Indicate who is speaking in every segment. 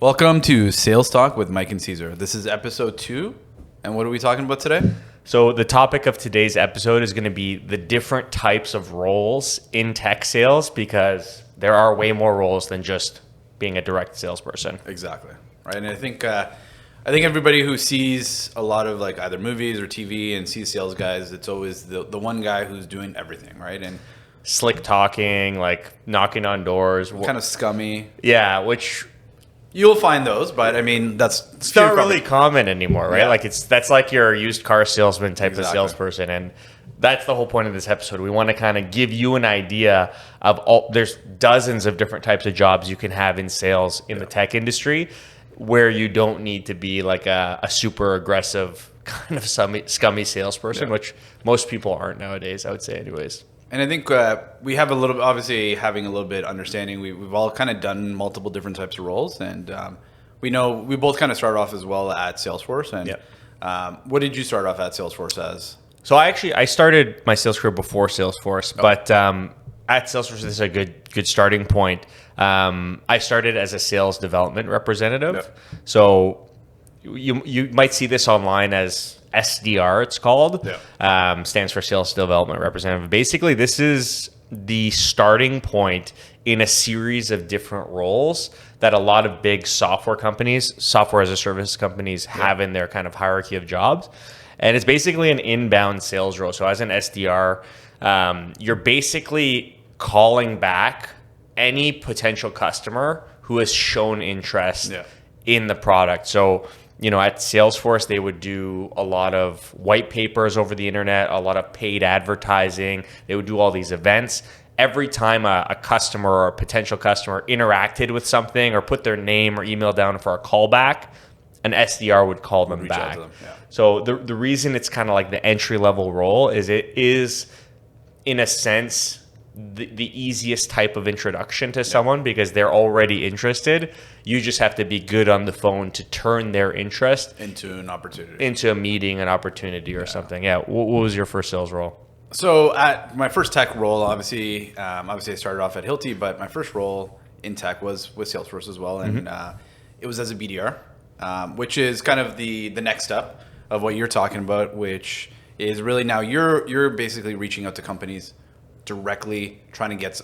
Speaker 1: Welcome to Sales Talk with Mike and Caesar. This is episode 2, and what are we talking about today?
Speaker 2: So the topic of today's episode is going to be the different types of roles in tech sales, because there are way more roles than just being a direct salesperson.
Speaker 1: Exactly. Right, and I think everybody who sees a lot of like either movies or TV and sees sales guys, it's always the one guy who's doing everything, right? And
Speaker 2: Slick talking, like knocking on doors.
Speaker 1: kind of scummy.
Speaker 2: Yeah, which
Speaker 1: You'll find those, but I mean that's
Speaker 2: it's not really common anymore, right?
Speaker 1: Yeah.
Speaker 2: Like that's like your used car salesman type
Speaker 1: Exactly.
Speaker 2: of salesperson, and that's the whole point of this episode. We want to kind of give you an idea of all. There's dozens of different types of jobs you can have in sales in the tech industry, where you don't need to be like a super aggressive kind of scummy salesperson, which most people aren't nowadays, I would say, anyways.
Speaker 1: And I think we have a little, obviously having a little bit understanding. We've all kind of done multiple different types of roles, and we know we both kind of started off as well at Salesforce. And what did you start off at Salesforce as?
Speaker 2: So I started my sales career before Salesforce, but at Salesforce, this is a good starting point. I started as a sales development representative.
Speaker 1: Yep.
Speaker 2: So you might see this online as SDR, it's called. Stands for Sales Development Representative. Basically, this is the starting point in a series of different roles that a lot of big software companies, software as a service companies, have in their kind of hierarchy of jobs. And it's basically an inbound sales role. So as an SDR, you're basically calling back any potential customer who has shown interest in the product. So, at Salesforce, they would do a lot of white papers over the internet, a lot of paid advertising. They would do all these events. Every time a customer or a potential customer interacted with something or put their name or email down for a callback, an SDR would call them back. So the reason it's kind of like the entry-level role is it is, in a sense, the easiest type of introduction to someone, because they're already interested. You just have to be good on the phone to turn their interest
Speaker 1: Into an opportunity.
Speaker 2: into a meeting, an opportunity, or something. Yeah. What was your first sales role?
Speaker 1: So at my first tech role, obviously I started off at Hilti, but my first role in tech was with Salesforce as well, and it was as a BDR, which is kind of the next step of what you're talking about, which is really now you're basically reaching out to companies directly, trying to get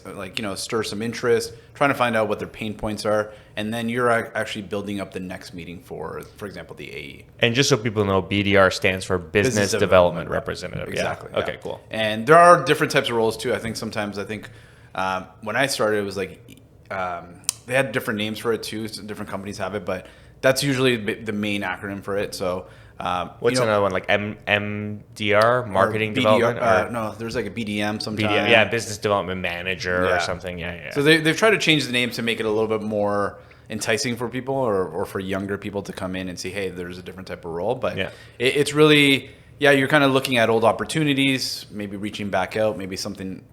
Speaker 1: stir some interest, trying to find out what their pain points are, and then you're actually building up the next meeting for example, the AE.
Speaker 2: And just so people know, BDR stands for Business Development Representative.
Speaker 1: Exactly.
Speaker 2: Yeah. Okay, cool.
Speaker 1: And there are different types of roles too. I think when I started, it was like they had different names for it too. So different companies have it, but that's usually the main acronym for it. So
Speaker 2: what's another one, like MDR, Marketing Development?
Speaker 1: No, there's like a BDM sometimes.
Speaker 2: BDM, Business Development Manager or something. Yeah.
Speaker 1: So they've tried to change the name to make it a little bit more enticing for people or for younger people to come in and see, hey, there's a different type of role. But it's really, you're kind of looking at old opportunities, maybe reaching back out, maybe something,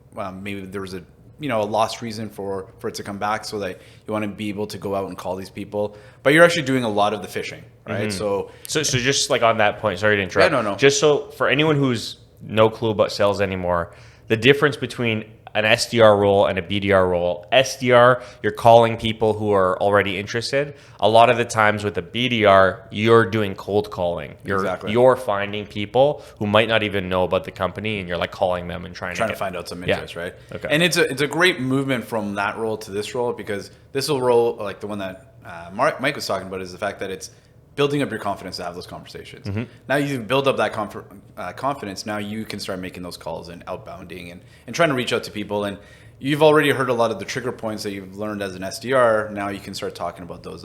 Speaker 1: maybe there was a lost reason for it to come back, so that you want to be able to go out and call these people. But you're actually doing a lot of the fishing, right? So
Speaker 2: just like on that point, sorry to interrupt.
Speaker 1: No.
Speaker 2: Just so for anyone who's no clue about sales anymore, the difference between an SDR role and a BDR role. SDR, you're calling people who are already interested. A lot of the times with a BDR, you're doing cold calling. You're finding people who might not even know about the company, and you're like calling them and trying to find out some interest,
Speaker 1: right?
Speaker 2: Okay.
Speaker 1: And it's a great movement from that role to this role, because this role, like the one that Mike was talking about, is the fact that it's building up your confidence to have those conversations. Now you build up that confidence. Now you can start making those calls and outbounding and trying to reach out to people. And you've already heard a lot of the trigger points that you've learned as an SDR. Now you can start talking about those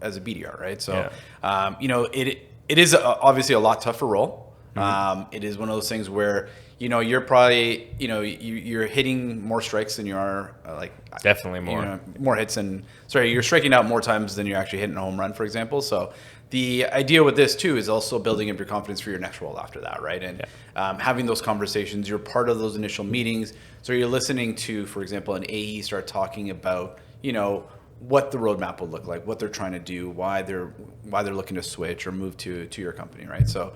Speaker 1: as a BDR, right? So, it is obviously a lot tougher role. It is one of those things where, you're probably, you're hitting more strikes than you are
Speaker 2: definitely more.
Speaker 1: More hits you're striking out more times than you're actually hitting a home run, for example. So the idea with this too is also building up your confidence for your next role after that, right? And having those conversations, you're part of those initial meetings. So you're listening to, for example, an AE start talking about, what the roadmap will look like, what they're trying to do, why they're looking to switch or move to your company, right? So,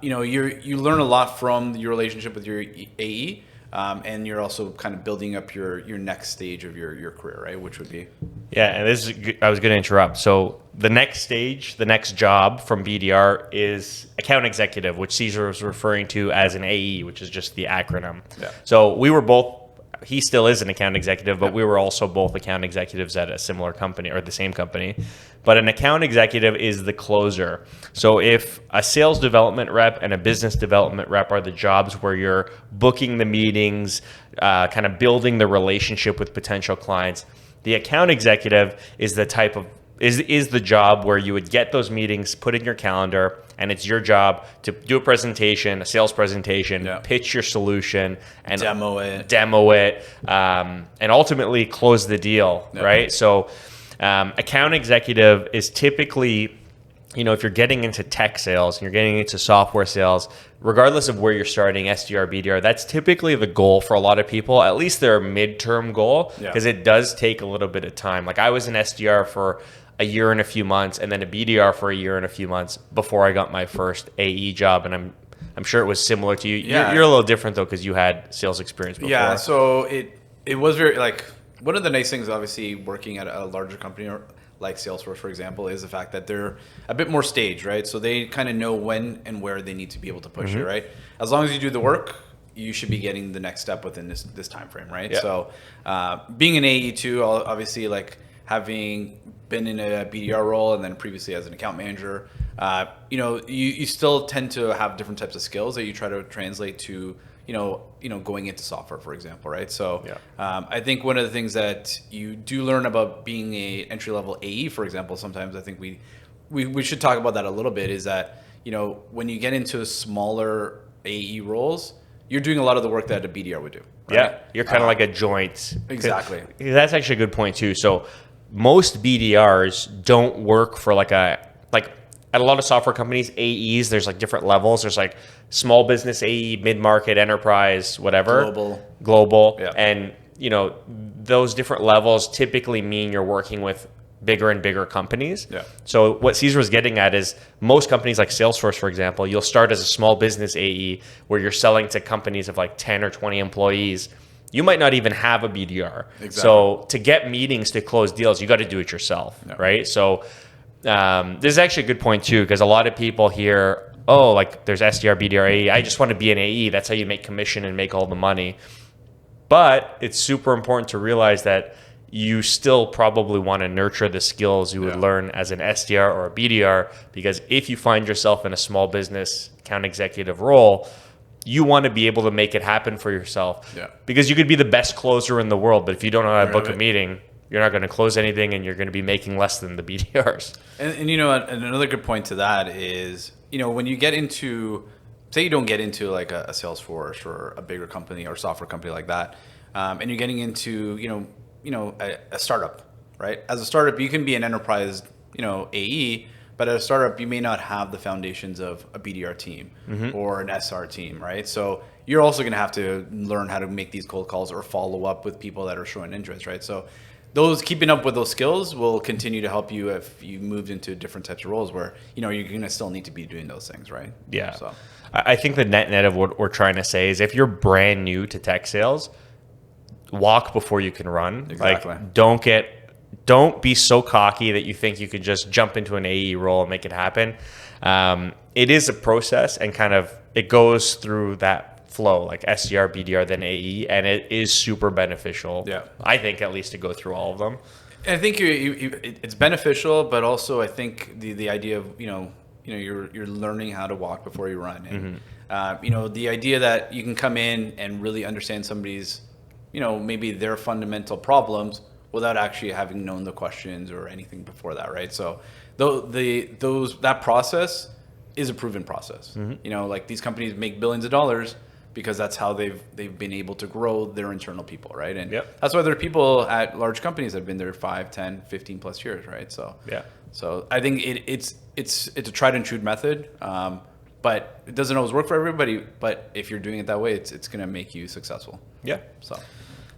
Speaker 1: you learn a lot from your relationship with your AE. And you're also kind of building up your next stage of your career, right? Which would be
Speaker 2: Yeah, and this is, I was going to interrupt. So the next stage, the next job from BDR is account executive, which Cesar was referring to as an AE, which is just the acronym.
Speaker 1: Yeah.
Speaker 2: So we were both, he still is an account executive, but we were also both account executives at a similar company or the same company. But an account executive is the closer. So if a sales development rep and a business development rep are the jobs where you're booking the meetings, kind of building the relationship with potential clients, the account executive is the type of is the job where you would get those meetings put in your calendar, and it's your job to do a presentation, a sales presentation, pitch your solution, and
Speaker 1: demo it,
Speaker 2: and ultimately close the deal, right? So account executive is typically, if you're getting into tech sales and you're getting into software sales, regardless of where you're starting, SDR, BDR, that's typically the goal for a lot of people, at least their midterm goal, because it does take a little bit of time. Like I was an SDR for a year and a few months, and then a BDR for a year and a few months before I got my first AE job. And I'm sure it was similar to you.
Speaker 1: Yeah.
Speaker 2: You're a little different though, because you had sales experience before.
Speaker 1: Yeah, so it was very, like, one of the nice things, obviously, working at a larger company like Salesforce, for example, is the fact that they're a bit more staged, right? So they kind of know when and where they need to be able to push it, right? As long as you do the work, you should be getting the next step within this time frame, right?
Speaker 2: Yeah.
Speaker 1: So being an AE too, obviously, like having been in a BDR role and then previously as an account manager, you still tend to have different types of skills that you try to translate to going into software, for example, right? So I think one of the things that you do learn about being a entry-level AE, for example, sometimes I think we should talk about that a little bit, is that, when you get into smaller AE roles, you're doing a lot of the work that a BDR would do. Right?
Speaker 2: Yeah, you're kind of like a joint.
Speaker 1: Exactly.
Speaker 2: That's actually a good point too. So most BDRs don't work for like at a lot of software companies, AEs, there's like different levels. There's like small business AE, mid-market, enterprise, whatever. Global.
Speaker 1: Yeah.
Speaker 2: And, those different levels typically mean you're working with bigger and bigger companies.
Speaker 1: Yeah.
Speaker 2: So what Cesar was getting at is most companies like Salesforce, for example, you'll start as a small business AE where you're selling to companies of like 10 or 20 employees. You might not even have a BDR.
Speaker 1: Exactly.
Speaker 2: So to get meetings to close deals, you got to do it yourself, right? So this is actually a good point too, because a lot of people hear, oh, like there's SDR, BDR, AE. I just want to be an AE. That's how you make commission and make all the money. But it's super important to realize that you still probably want to nurture the skills you would learn as an SDR or a BDR, because if you find yourself in a small business account executive role, you want to be able to make it happen for yourself.
Speaker 1: Yeah.
Speaker 2: Because you could be the best closer in the world, but if you don't know how to book a meeting, you're not going to close anything and you're going to be making less than the BDRs.
Speaker 1: And another good point to that is, when you get into, say you don't get into like a Salesforce or a bigger company or software company like that, and you're getting into, a startup, right? As a startup, you can be an enterprise, AE, but at a startup, you may not have the foundations of a BDR team or an SR team, right? So you're also going to have to learn how to make these cold calls or follow up with people that are showing interest, right? So keeping up with those skills will continue to help you if you moved into different types of roles where, you're going to still need to be doing those things, right?
Speaker 2: Yeah.
Speaker 1: So
Speaker 2: I think the net of what we're trying to say is if you're brand new to tech sales, walk before you can run.
Speaker 1: Exactly.
Speaker 2: Like don't be so cocky that you think you could just jump into an AE role and make it happen. It is a process, and kind of it goes through that flow, like SDR, BDR, then AE, and it is super beneficial.
Speaker 1: Yeah.
Speaker 2: I think, at least, to go through all of them.
Speaker 1: I think it's beneficial, but also I think the idea of you're learning how to walk before you run, and the idea that you can come in and really understand somebody's maybe their fundamental problems without actually having known the questions or anything before that, right? So that process is a proven process. Like these companies make billions of dollars because that's how they've been able to grow their internal people, right? And that's why there are people at large companies that have been there 5, 10, 15 plus years, right? So so I think it's a tried and true method, but it doesn't always work for everybody. But if you're doing it that way, it's going to make you successful.
Speaker 2: Yeah.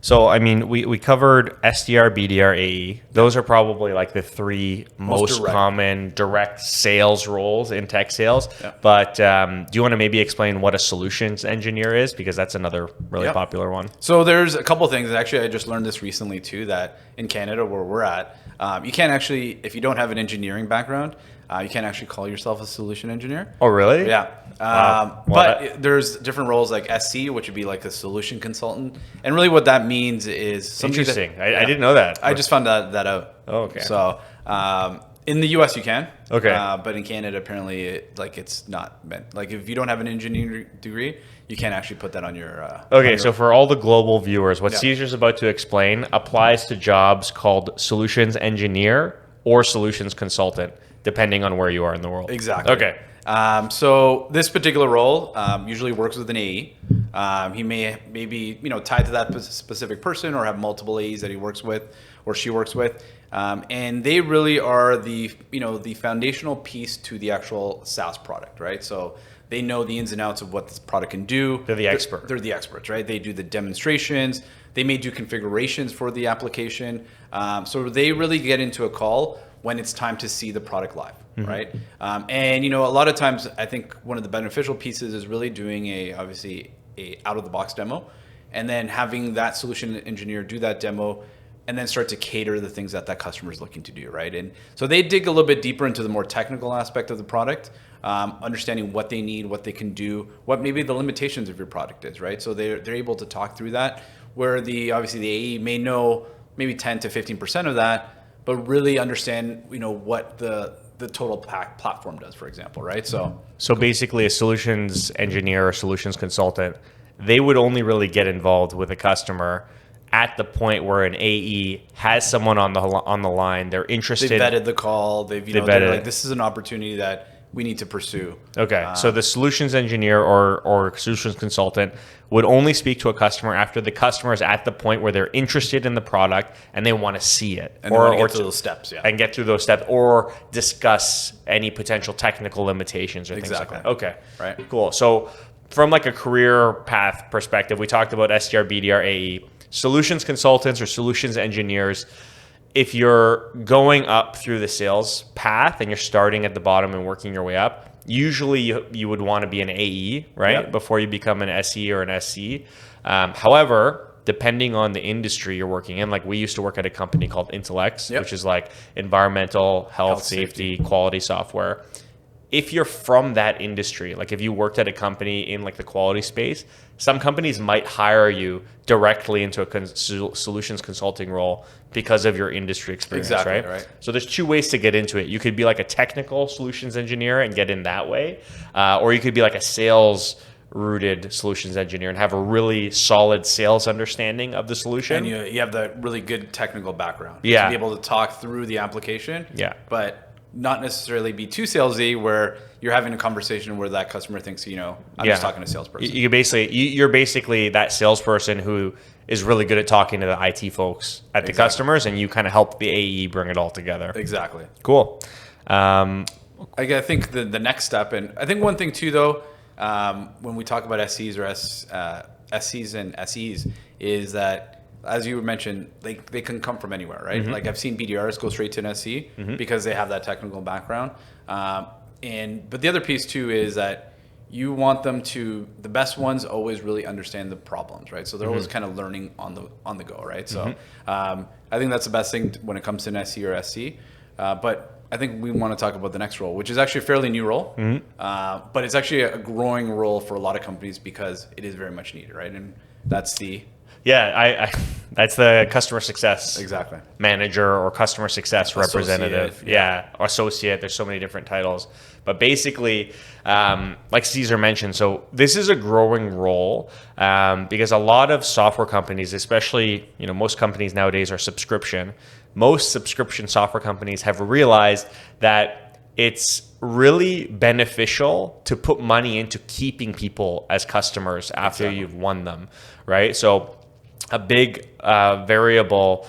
Speaker 2: So, I mean, we covered SDR, BDR, AE. Those are probably like the three most
Speaker 1: direct.
Speaker 2: common direct sales roles in tech sales.
Speaker 1: Yeah.
Speaker 2: But do you want to maybe explain what a solutions engineer is? Because that's another really
Speaker 1: Yeah.
Speaker 2: popular one.
Speaker 1: So there's a couple of things. Actually, I just learned this recently too, that in Canada where we're at, you can't actually, if you don't have an engineering background, you can't actually call yourself a solution engineer.
Speaker 2: Oh, really?
Speaker 1: Yeah.
Speaker 2: Wow. Well,
Speaker 1: But there's different roles like SC, which would be like a solution consultant. And really what that means is somebody that-
Speaker 2: Interesting. I didn't know that.
Speaker 1: I just found that out.
Speaker 2: Oh, okay.
Speaker 1: So in the US you can.
Speaker 2: Okay.
Speaker 1: But in Canada apparently it's not meant. Like if you don't have an engineering degree, you can't actually put that on your.
Speaker 2: Okay, so for all the global viewers, what
Speaker 1: Yeah.
Speaker 2: Caesar's about to explain applies to jobs called solutions engineer or solutions consultant, depending on where you are in the world.
Speaker 1: Exactly.
Speaker 2: Okay.
Speaker 1: So this particular role usually works with an AE. He maybe tied to that specific person or have multiple AEs that he works with or she works with, and they really are the the foundational piece to the actual SaaS product, right? So they know the ins and outs of what this product can do.
Speaker 2: They're the expert.
Speaker 1: They're the experts, right? They do the demonstrations. They may do configurations for the application. So they really get into a call when it's time to see the product live, right? And a lot of times I think one of the beneficial pieces is really doing obviously a out of the box demo, and then having that solution engineer do that demo, and then start to cater the things that customer is looking to do, right? And so they dig a little bit deeper into the more technical aspect of the product, understanding what they need, what they can do, what maybe the limitations of your product is, right? So they're able to talk through that, where obviously the AE may know maybe 10 to 15% of that, but really understand what the total platform does, for example, right?
Speaker 2: So basically, a solutions engineer or solutions consultant, they would only really get involved with a customer at the point where an AE has someone on the line. They're interested.
Speaker 1: They've vetted the call. They're
Speaker 2: vetted
Speaker 1: like,
Speaker 2: it.
Speaker 1: this is an opportunity that we need to pursue.
Speaker 2: Okay, so the solutions engineer or solutions consultant would only speak to a customer after the customer is at the point where they're interested in the product and they want to see it,
Speaker 1: And or get through those steps, yeah.
Speaker 2: and get through those steps, or discuss any potential technical limitations or things like
Speaker 1: Exactly.
Speaker 2: that. Okay,
Speaker 1: Right.
Speaker 2: cool. So from like a career path perspective, we talked about SDR, BDR, AE, solutions consultants or solutions engineers. If you're going up through the sales path and you're starting at the bottom and working your way up, usually you would want to be an AE, right?
Speaker 1: Yep.
Speaker 2: Before you become an SE or an SC. However, depending on the industry you're working in, like we used to work at a company called Intellex,
Speaker 1: Yep.
Speaker 2: which is like environmental, health, safety, quality software. If you're from that industry, like if you worked at a company in like the quality space, some companies might hire you directly into a solutions consulting role because of your industry experience,
Speaker 1: Exactly,
Speaker 2: right?
Speaker 1: right.
Speaker 2: So there's two ways to get into it. You could be like a technical solutions engineer and get in that way, or you could be like a sales rooted solutions engineer and have a really solid sales understanding of the solution.
Speaker 1: And you have that really good technical background.
Speaker 2: Yeah.
Speaker 1: To be able to talk through the application.
Speaker 2: Yeah.
Speaker 1: But not necessarily be too salesy where you're having a conversation where that customer thinks, I'm just talking to a salesperson.
Speaker 2: You're basically that salesperson who is really good at talking to the IT folks at the customers, and you kind of help the AE bring it all together.
Speaker 1: Exactly.
Speaker 2: Cool.
Speaker 1: I think the next step, and I think one thing too, though, when we talk about SCs or SCs and SEs, is that, as you mentioned, they can come from anywhere, right?
Speaker 2: Mm-hmm.
Speaker 1: Like I've seen BDRs go straight to an SC because they have that technical background. But the other piece too is that you want them to, the best ones always really understand the problems, right? So they're always kind of learning on the go, right? So I think that's the best thing when it comes to an SC or SC. But I think we want to talk about the next role, which is actually a fairly new role, but it's actually a growing role for a lot of companies because it is very much needed, right? And that's
Speaker 2: Yeah, that's the customer success
Speaker 1: exactly
Speaker 2: manager or customer success representative.
Speaker 1: Associate,
Speaker 2: Yeah, or associate. There's so many different titles. But basically, like Caesar mentioned, so this is a growing role because a lot of software companies, especially most companies nowadays are subscription. Most subscription software companies have realized that it's really beneficial to put money into keeping people as customers after you've won them, right? So a big variable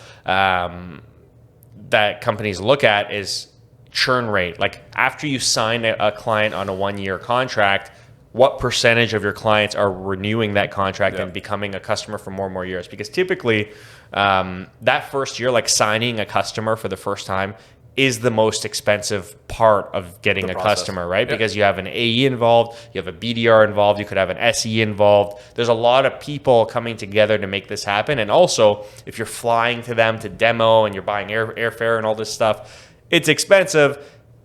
Speaker 2: that companies look at is churn rate. Like after you sign a client on a 1-year contract, what percentage of your clients are renewing that contract
Speaker 1: Yeah.
Speaker 2: and becoming a customer for more and more years. Because typically, that first year, like signing a customer for the first time, is the most expensive part of getting
Speaker 1: The
Speaker 2: a
Speaker 1: process.
Speaker 2: customer, right?
Speaker 1: Yep.
Speaker 2: Because you have an AE involved, you have a BDR involved, you could have an SE involved. There's a lot of people coming together to make this happen. And also, if you're flying to them to demo and you're buying airfare and all this stuff, it's expensive.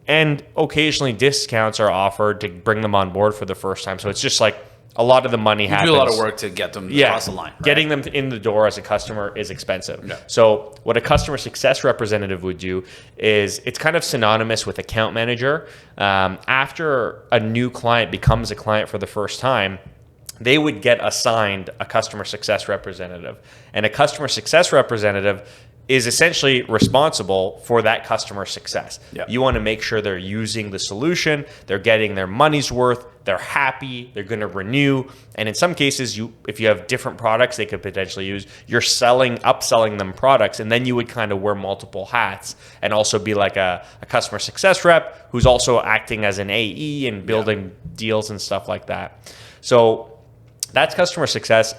Speaker 2: And occasionally discounts are offered to bring them on board for the first time. So it's just like a lot of the money
Speaker 1: You
Speaker 2: happens.
Speaker 1: do a lot of work to get them across the line. Right?
Speaker 2: Getting them in the door as a customer is expensive.
Speaker 1: Yeah.
Speaker 2: So what a customer success representative would do is it's kind of synonymous with account manager. After a new client becomes a client for the first time, they would get assigned a customer success representative. And a customer success representative is essentially responsible for that customer success.
Speaker 1: Yep.
Speaker 2: You want to make sure they're using the solution, they're getting their money's worth, they're happy, they're going to renew. And in some cases, if you have different products they could potentially use, you're upselling them products, and then you would kind of wear multiple hats and also be like a customer success rep who's also acting as an AE and building deals and stuff like that. So that's customer success.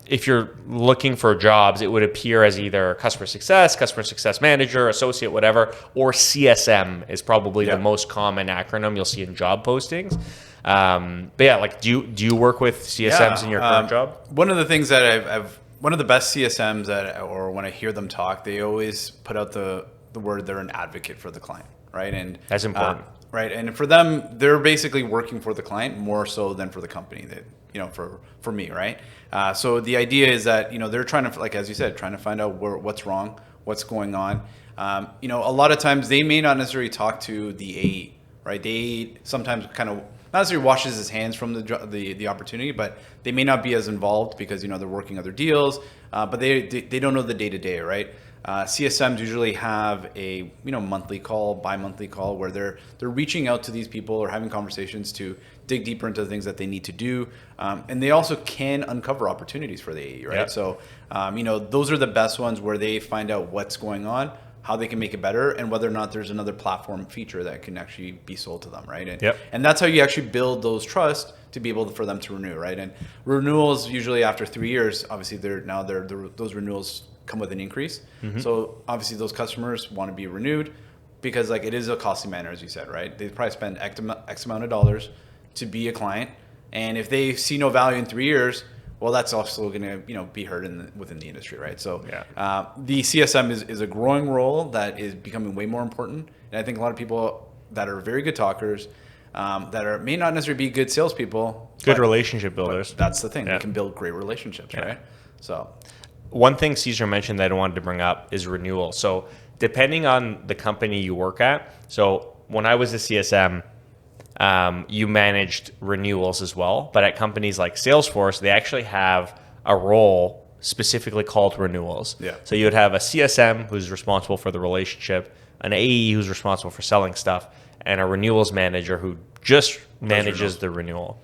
Speaker 2: If you're looking for jobs, it would appear as either customer success manager, associate, whatever, or CSM is probably the most common acronym you'll see in job postings. But yeah, like do you work with CSMs in your current job?
Speaker 1: One of the things that one of the best CSMs or when I hear them talk, they always put out the word they're an advocate for the client, right? And
Speaker 2: That's important.
Speaker 1: right? And for them, they're basically working for the client more so than for the company. That for me, right? So the idea is that they're trying to, like as you said, trying to find out what's wrong, what's going on. A lot of times they may not necessarily talk to the AE, right? The AE sometimes kind of not necessarily washes his hands from the opportunity, but they may not be as involved because they're working other deals, but they don't know the day to day, right? CSMs usually have a monthly call, bi-monthly call where they're reaching out to these people or having conversations to dig deeper into the things that they need to do, and they also can uncover opportunities for the AE, right?
Speaker 2: Yep.
Speaker 1: So those are the best ones where they find out what's going on, how they can make it better, and whether or not there's another platform feature that can actually be sold to them, right? And that's how you actually build those trust to be able for them to renew, right? And renewals usually after 3 years, obviously those renewals come with an increase. Mm-hmm. So obviously those customers want to be renewed because like it is a costly manner, as you said, right? They probably spend X amount of dollars to be a client, and if they see no value in 3 years, well, that's also going to be heard within the industry, right? So the CSM is a growing role that is becoming way more important, and I think a lot of people that are very good talkers, may not necessarily be good salespeople,
Speaker 2: Good relationship builders.
Speaker 1: That's the thing;
Speaker 2: Yeah.
Speaker 1: they can build great relationships, right? So.
Speaker 2: One thing Cesar mentioned that I wanted to bring up is renewal. So depending on the company you work at, so when I was a CSM, you managed renewals as well. But at companies like Salesforce, they actually have a role specifically called renewals.
Speaker 1: Yeah.
Speaker 2: So you would have a CSM who's responsible for the relationship, an AE who's responsible for selling stuff, and a renewals manager who just manages the renewal.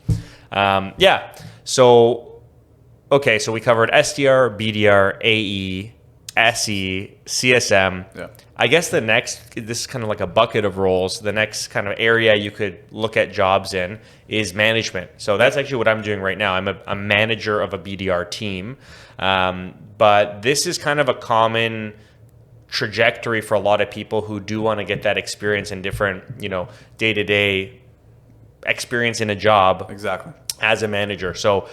Speaker 2: Okay, so we covered SDR, BDR, AE, SE, CSM.
Speaker 1: Yeah.
Speaker 2: I guess this is kind of like a bucket of roles. The next kind of area you could look at jobs in is management. So that's actually what I'm doing right now. I'm a manager of a BDR team. But this is kind of a common trajectory for a lot of people who do want to get that experience in different, day-to-day experience in a job.
Speaker 1: Exactly.
Speaker 2: As a manager. So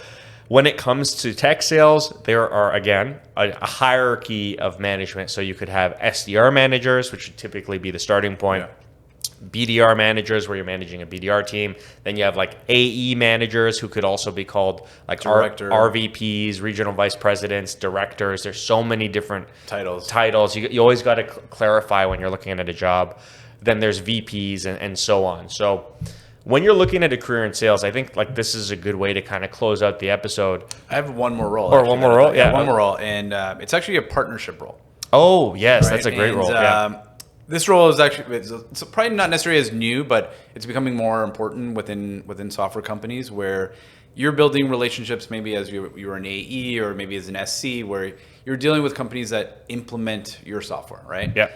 Speaker 2: when it comes to tech sales, there are, again, a hierarchy of management. So you could have SDR managers, which would typically be the starting point. Yeah. BDR managers, where you're managing a BDR team. Then you have like AE managers, who could also be called like RVPs, regional vice presidents, directors. There's so many different titles. You always got to clarify when you're looking at a job. Then there's VPs and so on. So when you're looking at a career in sales, I think like this is a good way to kind of close out the episode.
Speaker 1: I have one more role.
Speaker 2: One more role? Yeah.
Speaker 1: One more role. And it's actually a partnership role.
Speaker 2: Oh, yes. Right? That's a great
Speaker 1: and,
Speaker 2: role.
Speaker 1: This role is actually, it's probably not necessarily as new, but it's becoming more important within software companies where, you're building relationships maybe as you're an AE or maybe as an SC, where you're dealing with companies that implement your software, right?
Speaker 2: Yeah.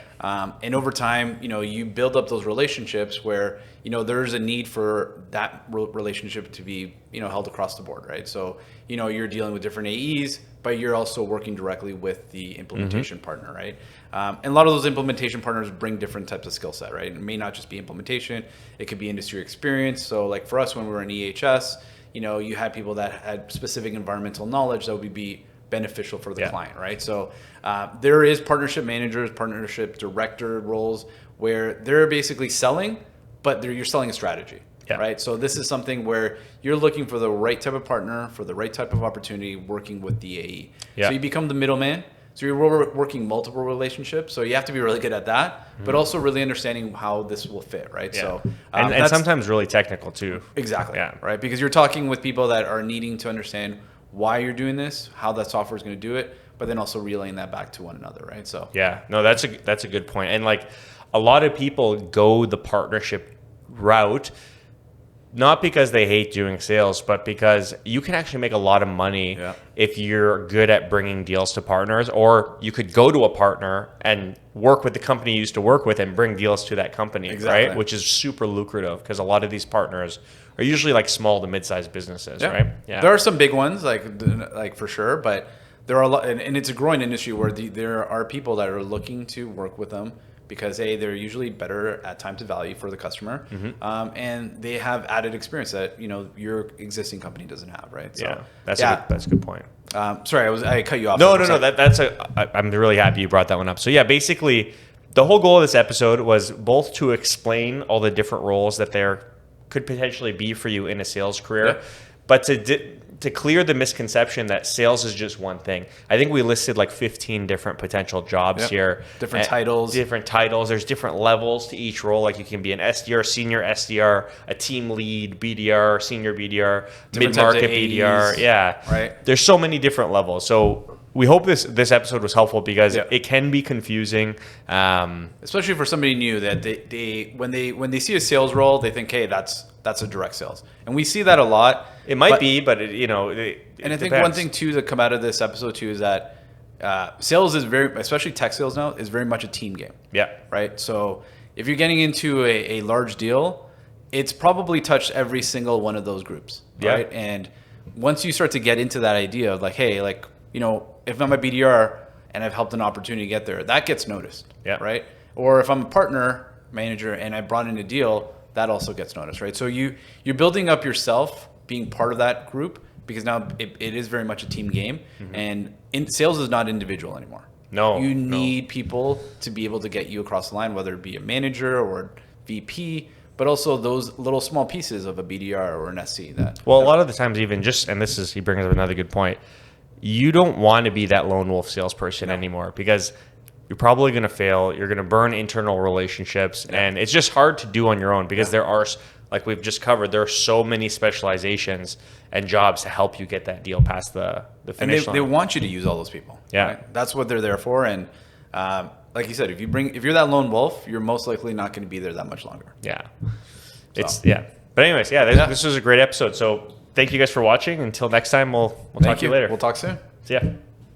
Speaker 1: And over time, you build up those relationships where, there's a need for that relationship to be, held across the board, right? So, you're dealing with different AEs, but you're also working directly with the implementation partner, right? And a lot of those implementation partners bring different types of skill set, right? It may not just be implementation, it could be industry experience. So like for us, when we were in EHS, you had people that had specific environmental knowledge that would be beneficial for the client, right? So there is partnership managers, partnership director roles where they're basically selling, but you're selling a strategy, right? So this is something where you're looking for the right type of partner for the right type of opportunity working with the AE. So you become the middleman. So you're working multiple relationships. So you have to be really good at that, but also really understanding how this will fit, right? So
Speaker 2: and sometimes really technical too.
Speaker 1: Exactly. Yeah. Right. Because you're talking with people that are needing to understand why you're doing this, how that software is going to do it, but then also relaying that back to one another, right? So
Speaker 2: no, that's a good point. And like a lot of people go the partnership route, not because they hate doing sales, but because you can actually make a lot of money if you're good at bringing deals to partners, or you could go to a partner and work with the company you used to work with and bring deals to that company, right? Which is super lucrative because a lot of these partners are usually like small to mid-sized businesses, right?
Speaker 1: Yeah. There are some big ones, like for sure, but there are a lot, and it's a growing industry where there are people that are looking to work with them because they're usually better at time to value for the customer, and they have added experience that your existing company doesn't have, right? So,
Speaker 2: that's a good point.
Speaker 1: Sorry, I cut you off.
Speaker 2: No. I'm really happy you brought that one up. So basically, the whole goal of this episode was both to explain all the different roles that there could potentially be for you in a sales career, but to clear the misconception that sales is just one thing. I think we listed like 15 different potential jobs here.
Speaker 1: Different titles.
Speaker 2: There's different levels to each role. Like you can be an SDR, senior SDR, a team lead, BDR, senior BDR, mid-market BDR.
Speaker 1: Right.
Speaker 2: There's so many different levels. So we hope this episode was helpful because it can be confusing,
Speaker 1: especially for somebody new that they when they see a sales role, they think, hey, that's a direct sales, and we see that a lot.
Speaker 2: It might be, but it
Speaker 1: I think one thing too to come out of this episode too is that sales is especially tech sales now, is very much a team game.
Speaker 2: Yeah.
Speaker 1: Right. So if you're getting into a large deal, it's probably touched every single one of those groups. Right. And once you start to get into that idea of like, hey, like, if I'm a BDR and I've helped an opportunity get there, that gets noticed. Right. Or if I'm a partner manager and I brought in a deal, that also gets noticed. Right. So you're building up yourself being part of that group, because now it is very much a team game, and sales is not individual anymore. You need people to be able to get you across the line, whether it be a manager or VP, but also those little small pieces of a BDR or an SC. A
Speaker 2: lot of the times even he brings up another good point. You don't want to be that lone wolf salesperson anymore, because you're probably going to fail. You're going to burn internal relationships, and it's just hard to do on your own because there are, like we've just covered, there are so many specializations and jobs to help you get that deal past the finish line.
Speaker 1: They want you to use all those people. Right? That's what they're there for. And like you said, if you're that lone wolf, you're most likely not going to be there that much longer.
Speaker 2: But anyways, this was a great episode. So thank you guys for watching. Until next time, we'll talk to you later.
Speaker 1: We'll talk soon.
Speaker 2: See ya.